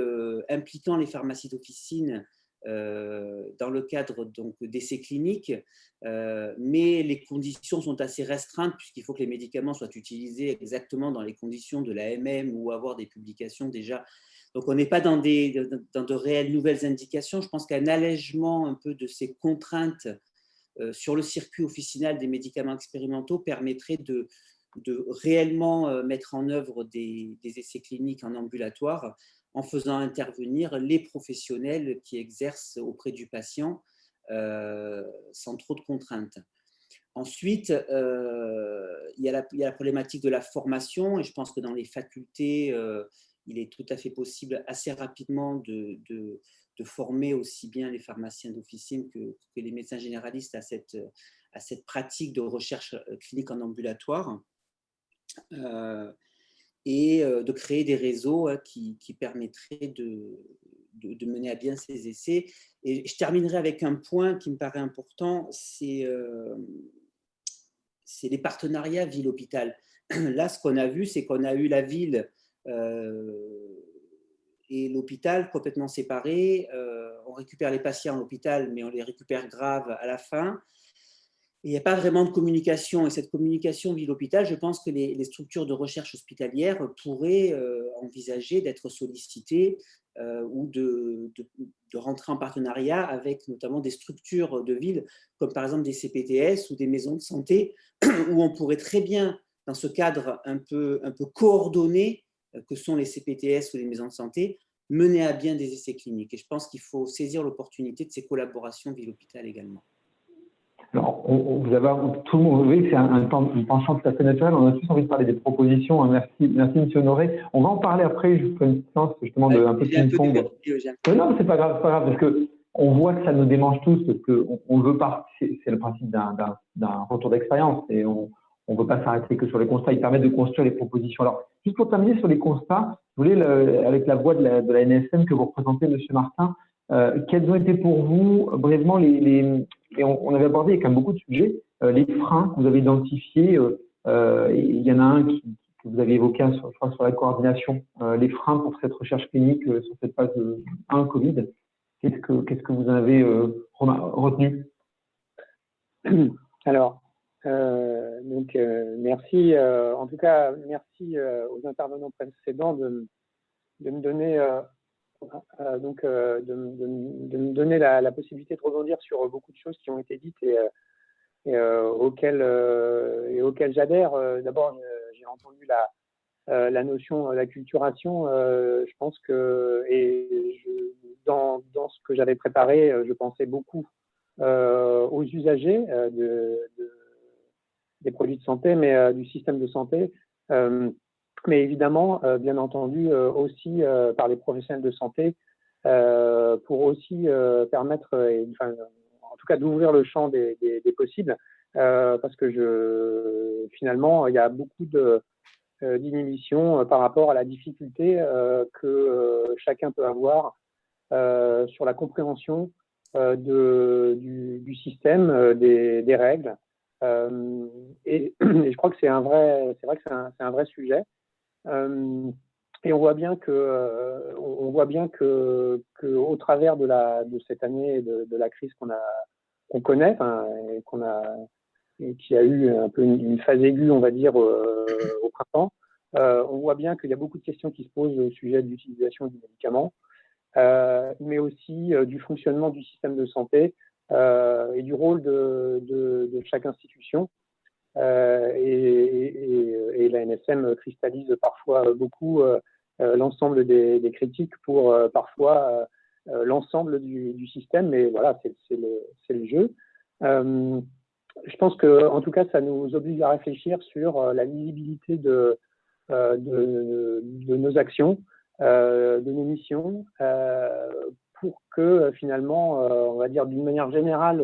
impliquant les pharmacies d'officine dans le cadre d'essais cliniques, mais les conditions sont assez restreintes puisqu'il faut que les médicaments soient utilisés exactement dans les conditions de l'AMM ou avoir des publications déjà. Donc, on n'est pas dans de réelles nouvelles indications. Je pense qu'un allègement un peu de ces contraintes sur le circuit officinal des médicaments expérimentaux permettrait de réellement mettre en œuvre des essais cliniques en ambulatoire, en faisant intervenir les professionnels qui exercent auprès du patient sans trop de contraintes. Ensuite, il y a la problématique de la formation, et je pense que dans les facultés, il est tout à fait possible assez rapidement de former aussi bien les pharmaciens d'officine que les médecins généralistes à cette pratique de recherche clinique en ambulatoire. Et de créer des réseaux qui permettraient de mener à bien ces essais. Et je terminerai avec un point qui me paraît important, c'est les partenariats ville-hôpital. Là, ce qu'on a vu, c'est qu'on a eu la ville et l'hôpital complètement séparés. On récupère les patients à l'hôpital, mais on les récupère graves à la fin. Il n'y a pas vraiment de communication. Et cette communication ville-hôpital, je pense que les structures de recherche hospitalière pourraient envisager d'être sollicitées ou de rentrer en partenariat avec notamment des structures de ville, comme par exemple des CPTS ou des maisons de santé, où on pourrait très bien, dans ce cadre un peu coordonné que sont les CPTS ou les maisons de santé, mener à bien des essais cliniques. Et je pense qu'il faut saisir l'opportunité de ces collaborations ville-hôpital également. Alors, tout le monde, vous voyez que c'est un penchant tout à fait naturel. On a tous envie de parler des propositions. Merci, M. Honoré. On va en parler après. Je ferai une séance justement de un peu de ping-pong. Non, mais c'est pas grave, parce que on voit que ça nous démange tous, parce qu'on veut pas. C'est le principe d'un retour d'expérience, et on ne veut pas s'arrêter que sur les constats. Ils permettent de construire les propositions. Alors, juste pour terminer sur les constats, je voulais, avec la voix de la NSM que vous représentez, M. Martin, quels ont été pour vous, brièvement, et on avait abordé quand même beaucoup de sujets, les freins que vous avez identifiés. Il y en a un que vous avez évoqué, je crois, sur la coordination, les freins pour cette recherche clinique sur cette phase 1 Covid. Qu'est-ce que vous avez retenu? Alors, Merci. En tout cas, merci aux intervenants précédents de me donner de me donner la possibilité de rebondir sur beaucoup de choses qui ont été dites et auxquelles j'adhère. D'abord, j'ai entendu la notion d'acculturation. Je pense que dans ce que j'avais préparé, je pensais beaucoup aux usagers des produits de santé, mais du système de santé. Mais évidemment, bien entendu, aussi par les professionnels de santé, pour aussi permettre, en tout cas, d'ouvrir le champ des possibles, parce que finalement, il y a beaucoup d'inhibitions par rapport à la difficulté que chacun peut avoir sur la compréhension du système, des règles. Et je crois que c'est vrai que c'est un vrai sujet. Et on voit bien que au travers de cette année de la crise qu'on connaît, et qui a eu un peu une phase aiguë, on va dire, au printemps, on voit bien qu'il y a beaucoup de questions qui se posent au sujet de l'utilisation du médicament, mais aussi du fonctionnement du système de santé et du rôle de chaque institution. Et l'ANSM cristallise parfois beaucoup l'ensemble des critiques pour parfois l'ensemble du système, mais voilà, c'est le jeu. Je pense que, en tout cas, ça nous oblige à réfléchir sur la lisibilité de nos actions, de nos missions, pour que finalement, on va dire d'une manière générale,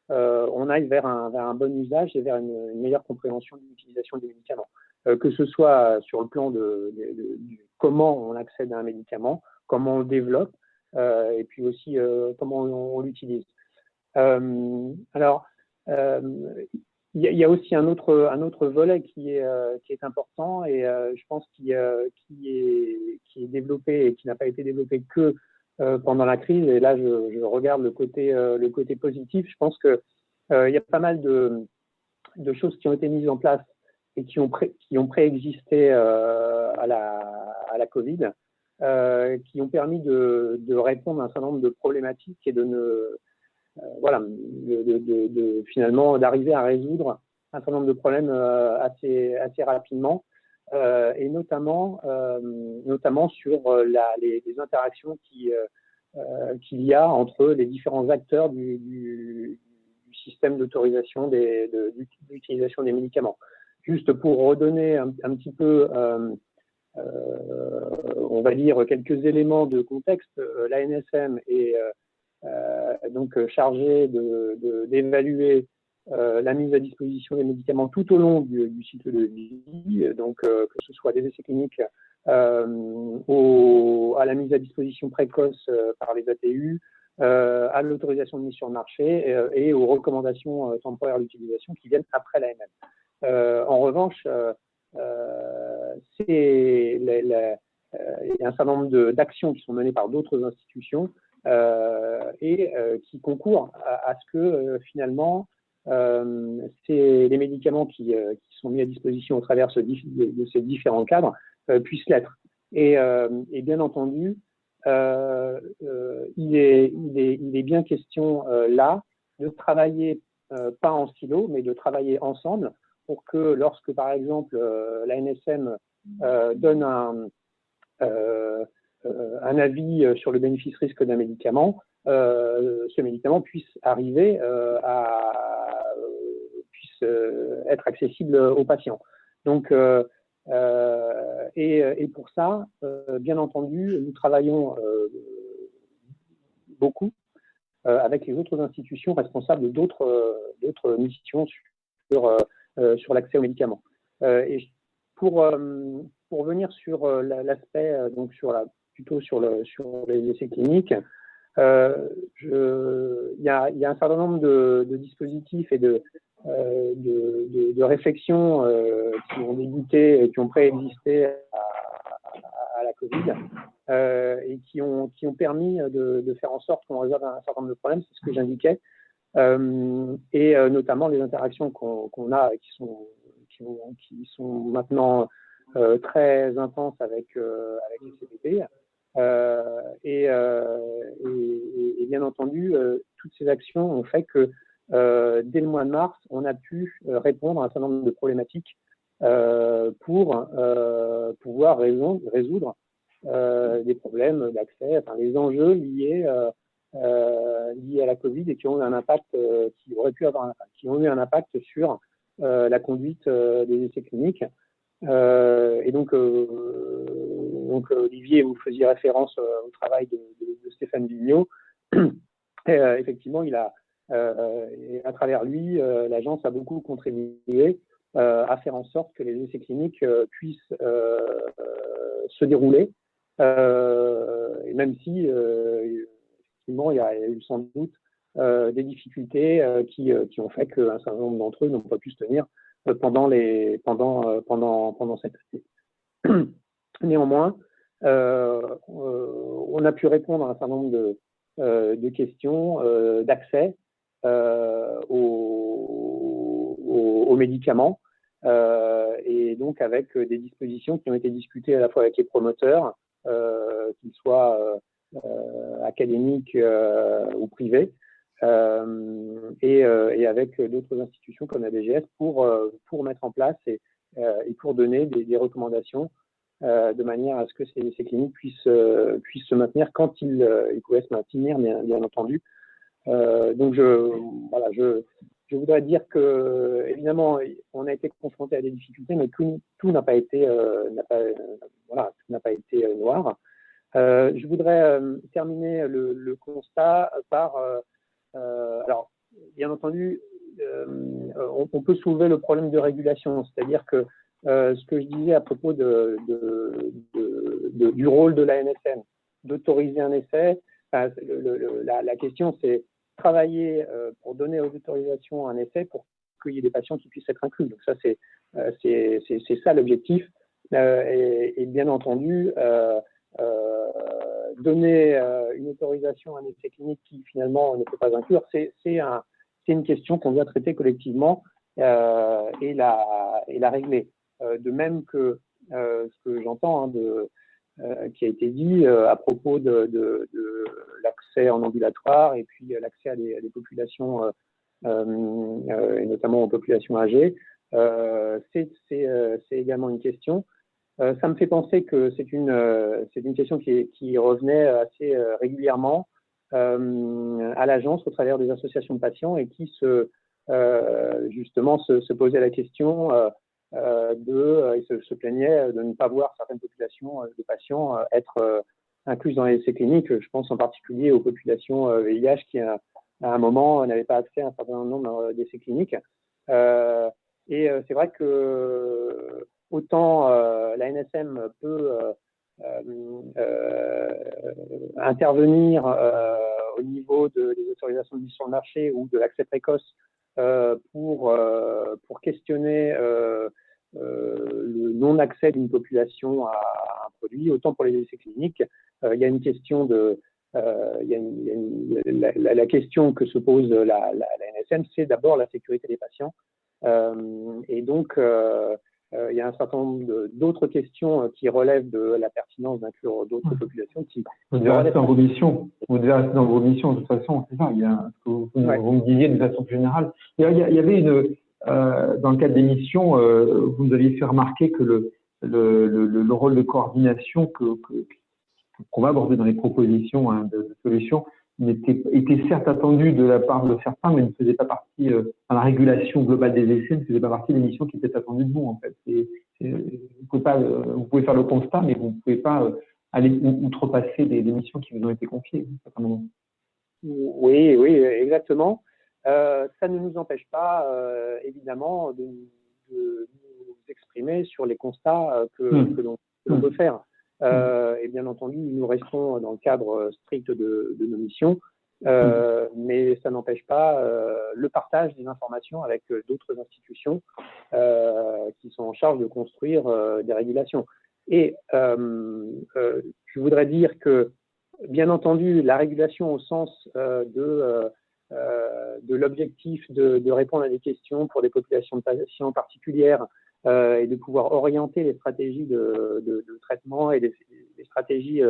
on aille vers un bon usage et vers une meilleure compréhension de l'utilisation des médicaments. Que ce soit sur le plan du comment on accède à un médicament, comment on le développe, et puis aussi comment on l'utilise. Alors, il y a aussi un autre volet qui est important et je pense qui est développé et qui n'a pas été développé que pendant la crise. Et là, je regarde le côté positif. Je pense que il y a pas mal de choses qui ont été mises en place et qui ont préexisté à la Covid, qui ont permis de répondre à un certain nombre de problématiques et finalement d'arriver à résoudre un certain nombre de problèmes assez rapidement, et notamment sur les interactions qu'il y a entre les différents acteurs du système d'autorisation d'utilisation des médicaments. Juste pour redonner un petit peu, on va dire, quelques éléments de contexte, l'ANSM est donc chargée d'évaluer la mise à disposition des médicaments tout au long du cycle de vie, donc que ce soit des essais cliniques à la mise à disposition précoce par les ATU, à l'autorisation de mise sur le marché et aux recommandations temporaires d'utilisation qui viennent après l'AMM. En revanche, il y a un certain nombre d'actions qui sont menées par d'autres institutions et qui concourent à ce que finalement les médicaments qui sont mis à disposition au travers de ces différents cadres puissent l'être. Et bien entendu, il est bien question là de travailler pas en silo, mais de travailler ensemble pour que lorsque, par exemple, l'ANSM donne un avis sur le bénéfice-risque d'un médicament, ce médicament puisse arriver puisse être accessible aux patients. Donc, et pour ça, bien entendu, nous travaillons beaucoup avec les autres institutions responsables d'autres missions sur l'accès aux médicaments. Et pour revenir sur l'aspect, donc plutôt sur les essais cliniques, il y a un certain nombre de dispositifs et de réflexions qui ont débuté et qui ont préexisté à la Covid et qui ont permis de faire en sorte qu'on résolve un certain nombre de problèmes. C'est ce que j'indiquais. et notamment les interactions qu'on a qui sont maintenant très intenses avec les CPP. Et bien entendu, toutes ces actions ont fait que dès le mois de mars, on a pu répondre à un certain nombre de problématiques pour pouvoir résoudre des problèmes d'accès, enfin, les enjeux liés à la Covid et qui ont eu un impact, qui auraient pu avoir qui ont eu un impact sur la conduite des essais cliniques. Et donc, Olivier, vous faisiez référence au travail de Stéphane Vigneault. Effectivement, il a, à travers lui, l'agence a beaucoup contribué à faire en sorte que les essais cliniques puissent se dérouler, et même si, effectivement, il y a eu sans doute des difficultés qui ont fait qu'un certain nombre d'entre eux n'ont pas pu se tenir pendant cette année. Néanmoins, on a pu répondre à un certain nombre de questions d'accès aux médicaments, et donc avec des dispositions qui ont été discutées à la fois avec les promoteurs, qu'ils soient académiques ou privés, et avec d'autres institutions comme la DGS pour mettre en place et pour donner des recommandations de manière à ce que ces cliniques puissent se maintenir quand ils pouvaient se maintenir, bien entendu. Donc je voudrais dire que évidemment on a été confronté à des difficultés, mais tout n'a pas été noir. Je voudrais terminer le constat par alors bien entendu on peut soulever le problème de régulation, c'est-à-dire que ce que je disais à propos du rôle de l'ANSM, d'autoriser un essai, la question c'est travailler pour donner aux autorisations un essai pour qu'il y ait des patients qui puissent être inclus. Donc ça c'est ça l'objectif, et bien entendu donner une autorisation à un essai clinique qui finalement ne peut pas inclure, c'est une question qu'on doit traiter collectivement et la régler. De même que ce que j'entends qui a été dit à propos de l'accès en ambulatoire et puis l'accès à des populations, et notamment aux populations âgées, c'est également une question. Ça me fait penser que c'est une question qui revenait assez régulièrement à l'agence au travers des associations de patients et qui justement se posait la question et se plaignait de ne pas voir certaines populations de patients être incluses dans les essais cliniques. Je pense en particulier aux populations VIH qui, à un moment, n'avaient pas accès à un certain nombre d'essais cliniques. Et c'est vrai que autant la NSM peut intervenir au niveau des autorisations de mise sur le marché ou de l'accès précoce pour questionner le non-accès d'une population à un produit, autant pour les essais cliniques. Il y a une question la question que se pose la NSM, c'est d'abord la sécurité des patients. Et donc, il y a un certain nombre d'autres questions qui relèvent de la pertinence d'inclure d'autres populations. Vous devez rester dans vos missions. Vous devez rester dans vos missions, de toute façon, c'est ça. Il y a ce que vous me disiez de façon générale. Il y avait dans le cadre des missions, vous nous aviez fait remarquer que le rôle de coordination qu'on va aborder dans les propositions de solutions était certes attendu de la part de certains, mais ne faisait pas partie, dans la régulation globale des essais, ne faisait pas partie des missions qui étaient attendues de vous, en fait. Vous pouvez faire le constat, mais vous ne pouvez pas aller outrepasser des missions qui vous ont été confiées à un certain moment. Oui, exactement. Ça ne nous empêche pas, évidemment, de nous exprimer sur les constats que l'on peut faire. Et bien entendu, nous restons dans le cadre strict de nos missions, mais ça n'empêche pas le partage des informations avec d'autres institutions qui sont en charge de construire des régulations. Et je voudrais dire que, bien entendu, la régulation au sens de de l'objectif de répondre à des questions pour des populations de patients particulières et de pouvoir orienter les stratégies de traitement et les stratégies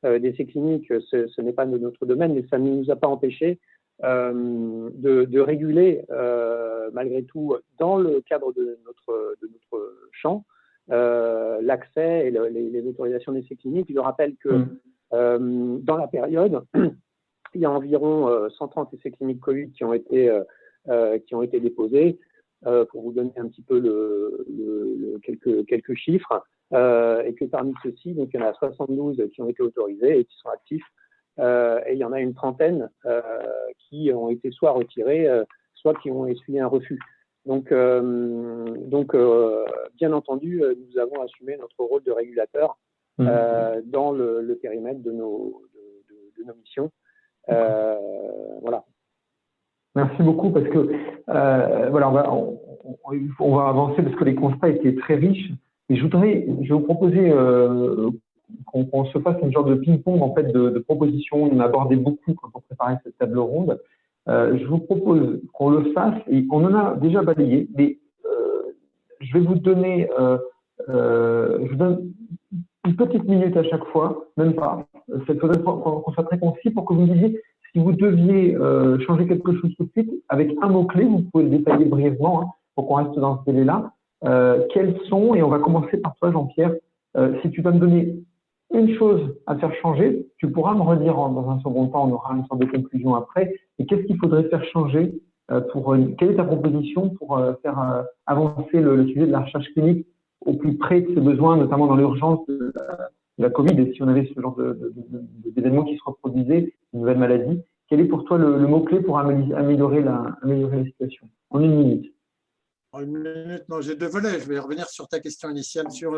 d'essais cliniques, ce n'est pas de notre domaine, mais ça ne nous a pas empêché de réguler malgré tout dans le cadre de notre champ l'accès et les autorisations d'essais cliniques. Je rappelle que dans la période, il y a environ 130 essais cliniques Covid qui ont été déposés. Pour vous donner un petit peu quelques chiffres, et que parmi ceux-ci, donc il y en a 72 qui ont été autorisés et qui sont actifs, et il y en a une trentaine qui ont été soit retirés, soit qui ont essuyé un refus. Donc bien entendu, nous avons assumé notre rôle de régulateur dans le périmètre de nos missions. Voilà. Merci beaucoup parce que voilà, on va avancer parce que les constats étaient très riches. Et je vais vous proposer qu'on se fasse une sorte de ping-pong en fait de propositions. On a abordé beaucoup quand on préparait cette table ronde. Je vous propose qu'on le fasse et on en a déjà balayé, mais je vais vous donner, je vous donne une petite minute à chaque fois, même pas. Il faudrait qu'on soit très concis pour que vous me disiez si vous deviez changer quelque chose tout de suite avec un mot-clé, vous pouvez le détailler brièvement hein, pour qu'on reste dans ce délai-là. Quels sont, et on va commencer par toi Jean-Pierre, si tu vas me donner une chose à faire changer, tu pourras me redire dans un second temps, on aura une sorte de conclusion après, et qu'est-ce qu'il faudrait faire changer quelle est ta proposition pour faire avancer le sujet de la recherche clinique au plus près de ses besoins, notamment dans l'urgence de la Covid, et si on avait ce genre d'événements qui se reproduisaient, une nouvelle maladie, quel est pour toi le mot-clé pour améliorer la situation? En une minute. En une minute, non, j'ai deux volets. Je vais revenir sur ta question initiale sur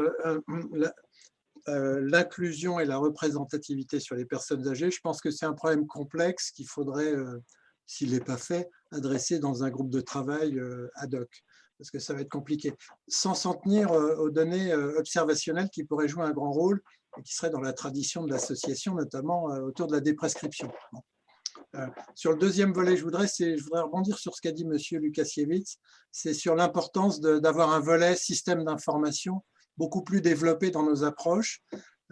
l'inclusion et la représentativité sur les personnes âgées. Je pense que c'est un problème complexe qu'il faudrait, s'il n'est pas fait, adresser dans un groupe de travail ad hoc, parce que ça va être compliqué, sans s'en tenir aux données observationnelles qui pourraient jouer un grand rôle et qui seraient dans la tradition de l'association, notamment autour de la déprescription. Bon. Sur le deuxième volet, je voudrais rebondir sur ce qu'a dit M. Lukasiewicz, c'est sur l'importance d'avoir un volet système d'information beaucoup plus développé dans nos approches.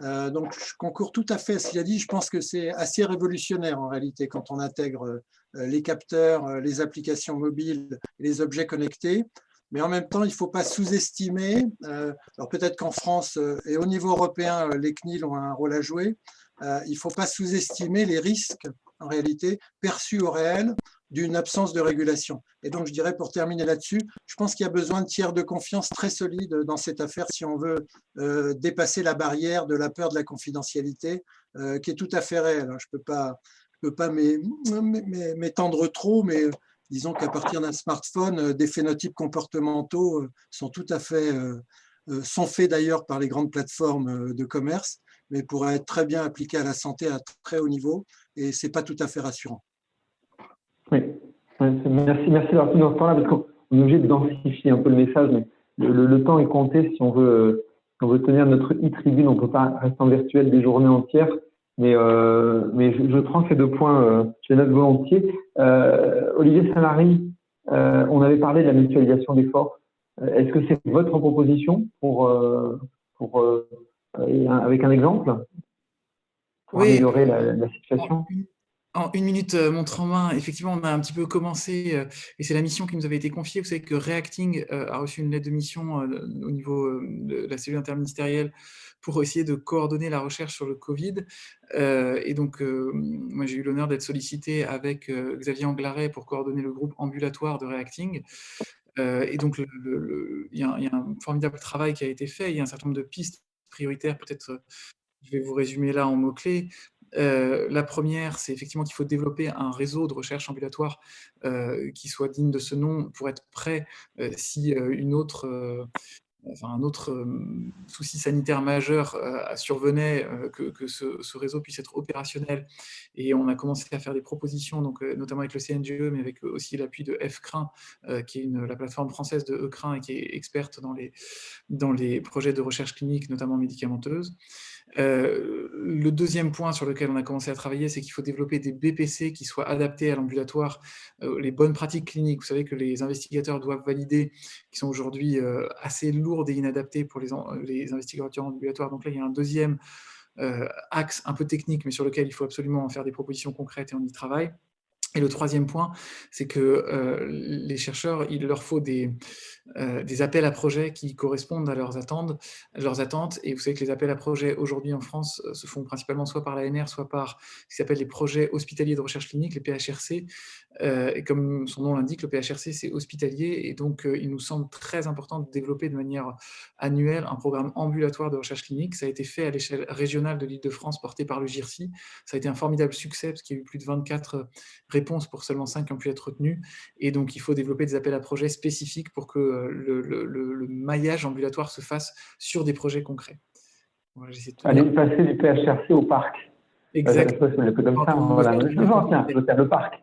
Donc, je concours tout à fait à ce qu'il a dit. Je pense que c'est assez révolutionnaire en réalité quand on intègre les capteurs, les applications mobiles, les objets connectés. Mais en même temps, il ne faut pas sous-estimer, alors peut-être qu'en France et au niveau européen, les CNIL ont un rôle à jouer, il ne faut pas sous-estimer les risques, en réalité, perçus au réel d'une absence de régulation. Et donc, je dirais, pour terminer là-dessus, je pense qu'il y a besoin de tiers de confiance très solides dans cette affaire si on veut dépasser la barrière de la peur de la confidentialité, qui est tout à fait réelle. Je ne peux pas m'étendre trop, mais disons qu'à partir d'un smartphone, des phénotypes comportementaux sont tout à fait, sont faits d'ailleurs par les grandes plateformes de commerce, mais pourraient être très bien appliqués à la santé à très haut niveau, et ce n'est pas tout à fait rassurant. Oui, merci d'avoir tout dans ce temps-là, parce qu'on est obligé de densifier un peu le message, mais le temps est compté si on veut tenir notre e-tribune, on ne peut pas rester en virtuel des journées entières, mais je prends ces deux points, je les note volontiers. Olivier Salary, on avait parlé de la mutualisation des forces. Est-ce que c'est votre proposition avec un exemple pour améliorer la situation? En une minute, montre en main, effectivement, on a un petit peu commencé, et c'est la mission qui nous avait été confiée. Vous savez que Reacting a reçu une lettre de mission au niveau de la cellule interministérielle pour essayer de coordonner la recherche sur le Covid. Et donc, moi, j'ai eu l'honneur d'être sollicité avec Xavier Anglaret pour coordonner le groupe ambulatoire de Reacting. Et donc, il y a un formidable travail qui a été fait. Il y a un certain nombre de pistes prioritaires. Peut-être, je vais vous résumer là en mots-clés. La première, c'est effectivement qu'il faut développer un réseau de recherche ambulatoire qui soit digne de ce nom pour être prêt si un autre souci sanitaire majeur survenait, que ce réseau puisse être opérationnel. Et on a commencé à faire des propositions, donc, notamment avec le CNGE, mais avec aussi l'appui de FCRIN, qui est la plateforme française de ECRIN et qui est experte dans les projets de recherche clinique, notamment médicamenteuse. Le deuxième point sur lequel on a commencé à travailler, c'est qu'il faut développer des BPC qui soient adaptés à l'ambulatoire, les bonnes pratiques cliniques. Vous savez que les investigateurs doivent valider, qui sont aujourd'hui assez lourdes et inadaptées pour les investigateurs ambulatoires. Donc là, il y a un deuxième axe un peu technique, mais sur lequel il faut absolument faire des propositions concrètes et on y travaille. Et le troisième point, c'est que les chercheurs, il leur faut des appels à projets qui correspondent à leurs attentes. Et vous savez que les appels à projets aujourd'hui en France se font principalement soit par l'ANR, soit par ce qui s'appelle les projets hospitaliers de recherche clinique, les PHRC. Et comme son nom l'indique, le PHRC, c'est hospitalier. Et donc, il nous semble très important de développer de manière annuelle un programme ambulatoire de recherche clinique. Ça a été fait à l'échelle régionale de l'Île-de-France, porté par le GIRSI. Ça a été un formidable succès parce qu'il y a eu plus de 24 réponses pour seulement 5 qui ont pu être retenues. Et donc, il faut développer des appels à projets spécifiques pour que le maillage ambulatoire se fasse sur des projets concrets. Voilà, aller passer du PHRC au parc. Exactement. C'est un peu comme ça. Voilà. Je tiens le parc.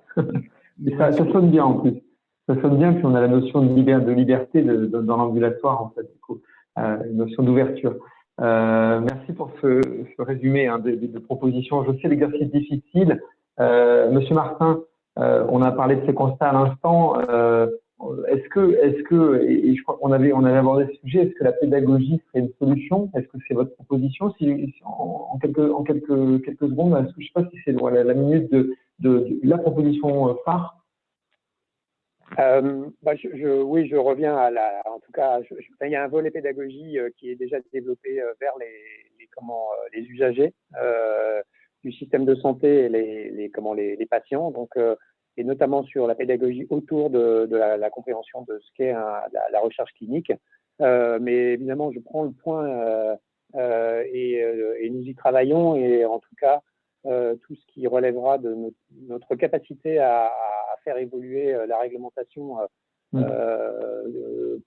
Et ça sonne bien en plus. Ça sonne bien, puis on a la notion de liberté dans l'ambulatoire, en fait, du coup, une notion d'ouverture. Merci pour ce résumé de propositions. Je sais l'exercice difficile. Monsieur Martin, on a parlé de ces constats à l'instant. Est-ce que, et je crois qu'on avait abordé ce sujet, est-ce que la pédagogie serait une solution? Est-ce que c'est votre proposition? En quelques secondes, est-ce que je ne sais pas si c'est la minute de la proposition phare? Oui, je reviens à en tout cas, il y a un volet pédagogie qui est déjà développé vers les usagers du système de santé et les patients, donc et notamment sur la pédagogie autour de la compréhension de ce qu'est la recherche clinique. Mais évidemment, je prends le point et nous y travaillons, et en tout cas, tout ce qui relèvera de notre capacité à faire évoluer la réglementation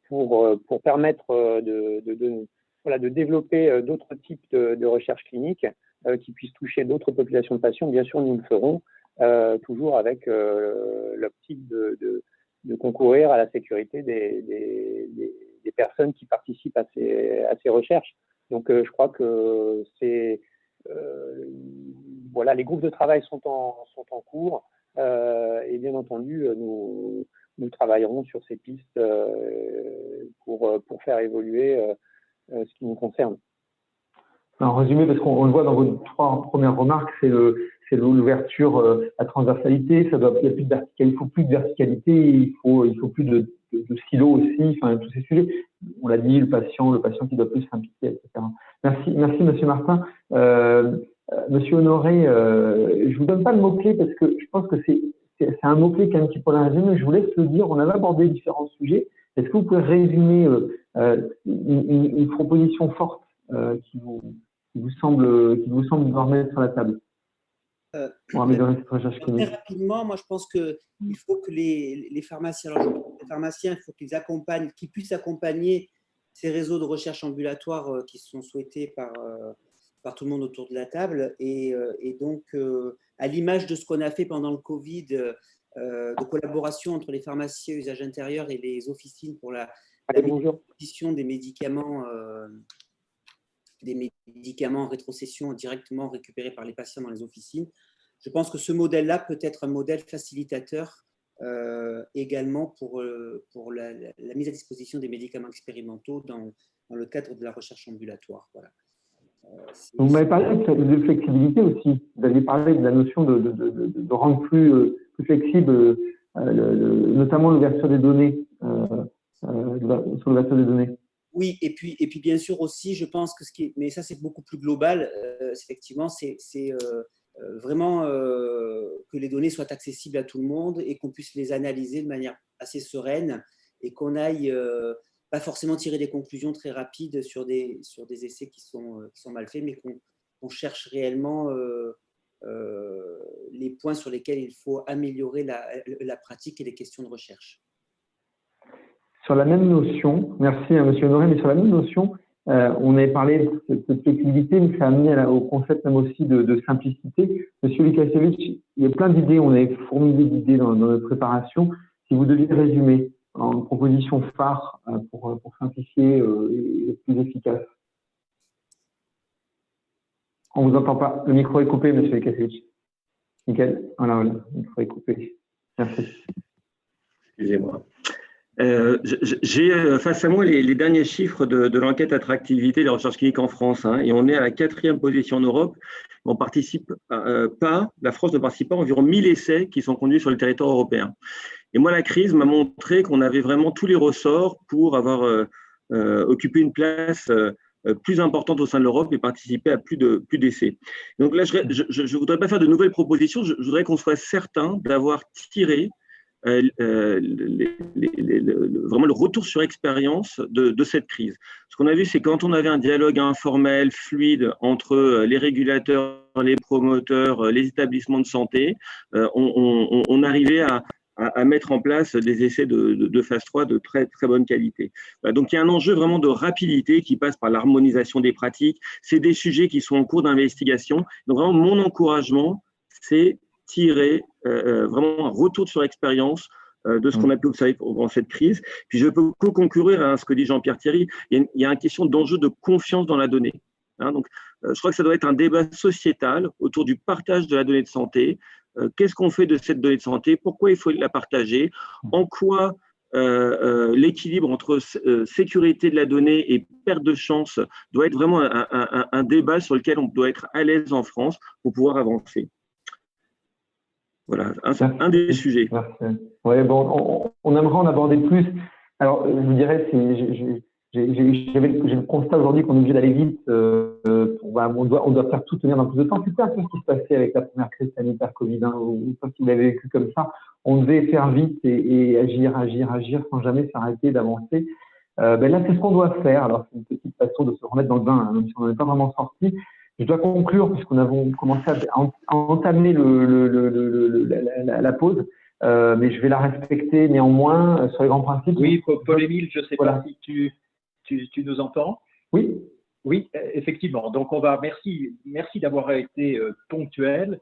pour permettre de développer d'autres types de recherche clinique qui puissent toucher d'autres populations de patients. Bien sûr, nous le ferons, toujours avec l'optique de concourir à la sécurité des personnes qui participent à ces recherches. Donc, je crois que c'est les groupes de travail sont en cours, et bien entendu, nous travaillerons sur ces pistes pour faire évoluer ce qui nous concerne. En résumé, parce qu'on le voit dans vos 3 premières remarques, c'est l'ouverture, la transversalité. Il y a plus de verticalité, il faut plus de verticalité, il faut plus de silos aussi. Enfin, tous ces sujets. On l'a dit, le patient qui doit plus s'impliquer, etc. Merci, Monsieur Martin. Monsieur Honoré, je vous donne pas le mot-clé parce que je pense que c'est un mot-clé quand même qui pourrait résumer, mais je vous laisse le dire. On avait abordé différents sujets. Est-ce que vous pouvez résumer une proposition forte qui vous semble devoir mettre sur la table pour améliorer cette recherche clinique? Très rapidement, moi je pense qu'il faut que les pharmaciens, il faut qu'ils puissent accompagner ces réseaux de recherche ambulatoire qui sont souhaités par tout le monde autour de la table, et donc à l'image de ce qu'on a fait pendant le Covid, de collaboration entre les pharmaciens usage intérieur et les officines pour la distribution des médicaments en rétrocession directement récupérés par les patients dans les officines. Je pense que ce modèle-là peut être un modèle facilitateur également pour la mise à disposition des médicaments expérimentaux dans le cadre de la recherche ambulatoire. Voilà. Vous m'avez parlé de flexibilité aussi. Vous avez parlé de la notion de rendre plus flexible, notamment l'ouverture des données, sur l'ouverture des données. Oui, et puis bien sûr aussi, je pense que mais ça c'est beaucoup plus global, effectivement, c'est vraiment que les données soient accessibles à tout le monde et qu'on puisse les analyser de manière assez sereine et qu'on aille pas forcément tirer des conclusions très rapides sur des essais qui sont mal faits, mais qu'on cherche réellement les points sur lesquels il faut améliorer la pratique et les questions de recherche. Sur la même notion, merci à Monsieur Honoré, mais sur la même notion, on avait parlé de cette flexibilité, mais ça a amené au concept même aussi de simplicité. Monsieur Lukasiewicz, il y a plein d'idées, on avait fourmillé d'idées dans notre préparation. Si vous deviez résumer en proposition phare pour simplifier et être plus efficace. On ne vous entend pas. Le micro est coupé, monsieur Lukasiewicz. Nickel. Voilà, le micro est coupé. Merci. Excusez-moi. J'ai face à moi les derniers chiffres de l'enquête attractivité des recherches cliniques en France, hein, et on est à la 4e position en Europe. On participe pas, la France ne participe pas à environ 1000 essais qui sont conduits sur le territoire européen. Et moi, la crise m'a montré qu'on avait vraiment tous les ressorts pour avoir occupé une place plus importante au sein de l'Europe et participer à plus d'essais. Donc là, je ne voudrais pas faire de nouvelles propositions, je voudrais qu'on soit certain d'avoir tiré vraiment le retour sur expérience de cette crise. Ce qu'on a vu, c'est quand on avait un dialogue informel, fluide entre les régulateurs, les promoteurs, les établissements de santé, on arrivait à mettre en place des essais de phase 3 de très, très bonne qualité. Donc, il y a un enjeu vraiment de rapidité qui passe par l'harmonisation des pratiques. C'est des sujets qui sont en cours d'investigation. Donc, vraiment, mon encouragement, c'est tirer vraiment un retour sur expérience de ce qu'on a pu observer pendant cette crise. Puis je peux concourir à ce que dit Jean-Pierre Thierry. Il y a une question d'enjeu de confiance dans la donnée. Hein, donc, je crois que ça doit être un débat sociétal autour du partage de la donnée de santé. Qu'est-ce qu'on fait de cette donnée de santé? Pourquoi il faut la partager? En quoi l'équilibre entre sécurité de la donnée et perte de chance doit être vraiment un débat sur lequel on doit être à l'aise en France pour pouvoir avancer. Voilà, un des sujets. Ouais, bon, on aimerait en aborder plus. Alors, je vous dirais, j'ai le constat aujourd'hui qu'on est obligé d'aller vite. On doit faire tout tenir dans plus de temps. C'était un peu ce qui se passait avec la première crise sanitaire Covid. Hein, ou si vous l'avez vécu comme ça, on devait faire vite et agir sans jamais s'arrêter d'avancer. Là, c'est ce qu'on doit faire. Alors, c'est une petite façon de se remettre dans le bain, hein, même si on n'en est pas vraiment sorti. Je dois conclure puisqu'on avons commencé à entamer la pause, mais je vais la respecter néanmoins sur les grands principes. Oui, Paul-Émile, je ne sais pas si tu nous entends. Oui. Oui, effectivement. Donc, merci d'avoir été ponctuel.